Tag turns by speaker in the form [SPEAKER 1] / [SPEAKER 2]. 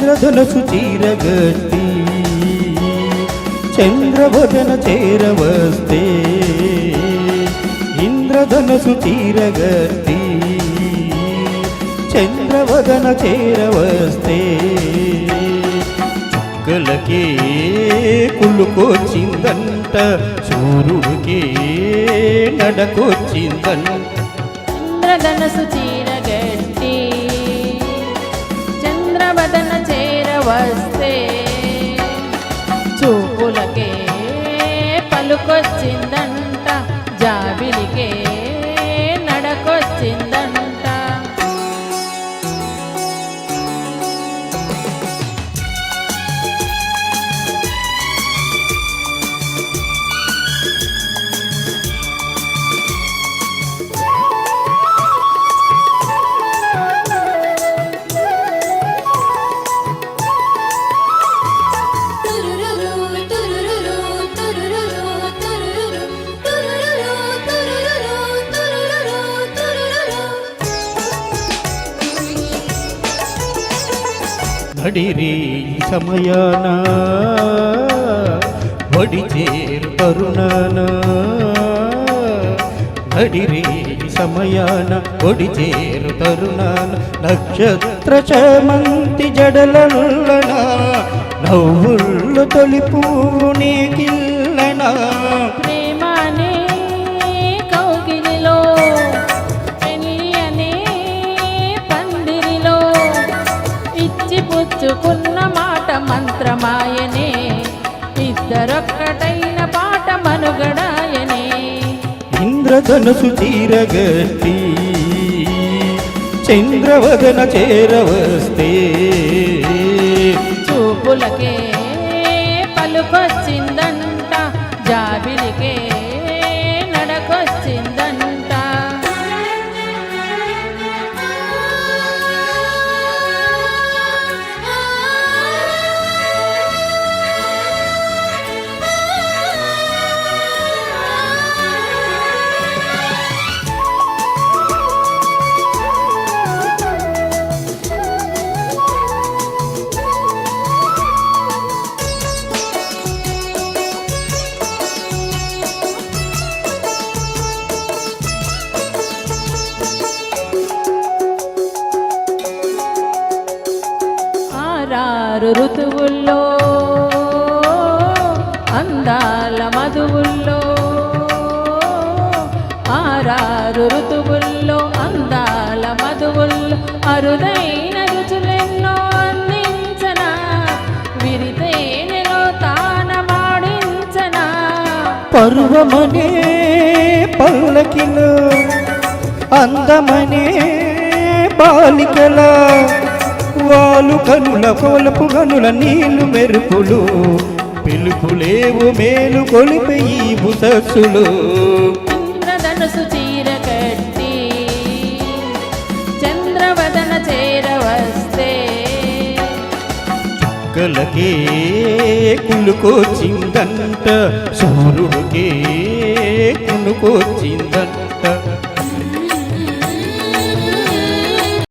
[SPEAKER 1] ఇంద్రధనసు చీరగట్టి చంద్రవదన చేరవస్తే ఇంద్రధనసు చీరగట్టి చంద్రవదన చేరవస్తే చుక్కలకే కుళ్ళుకొచ్చిందంట సూర్యుడికే నడకొచ్చిందంట
[SPEAKER 2] ఇంద్రధనసు చీరగట్టి చంద్రవదన చేరవస్తే చూపులకే పలుకొచ్చిందంట జాబిలికే నడకొచ్చిందంట
[SPEAKER 1] నడిరే సమయాన వడి చేరు తరుణాన నడిరే సమయాన వడి చేరు తరుణాన నక్షత్ర చమంతి జడలల్లన నవ్వుళ్ళు తొలి పువ్వు నీకిల్లన
[SPEAKER 2] ప్రేమనే కౌగిలిలో పుచ్చుకున్న మాట మంత్రమాయనే ఇద్దరొక్కటైన పాట మనుగడాయనే
[SPEAKER 1] ఇంద్రధనుసు చీరగట్టి చంద్రవదన చేరవస్తే
[SPEAKER 2] చూపులకే పలుకొచ్చిందంట జాబిలికే నడకొచ్చిందంట ఆరు ఋతువుల్లో అందాల మధువుల్లో ఆరు ఋతువుల్లో అందాల మధువుల్లో అరుదైన రుచులెన్నో అందించనా విరితేనెలో తానమాడించనా
[SPEAKER 1] పర్వమనే పల్లకిలో అందమనే బాలికల వాలు కనుల కోలపు గనుల నీళ్లు మెరుపులు పిలుపులేవు మేలు కొలిపే ఈ బుసస్సులు
[SPEAKER 2] ఇంద్రధనుసు చీరగట్టి చంద్రవదన చేరవస్తే
[SPEAKER 1] చుక్కలకే కుళ్ళుకొచ్చిందంట సూర్యుడికే కునుకొచ్చిందంట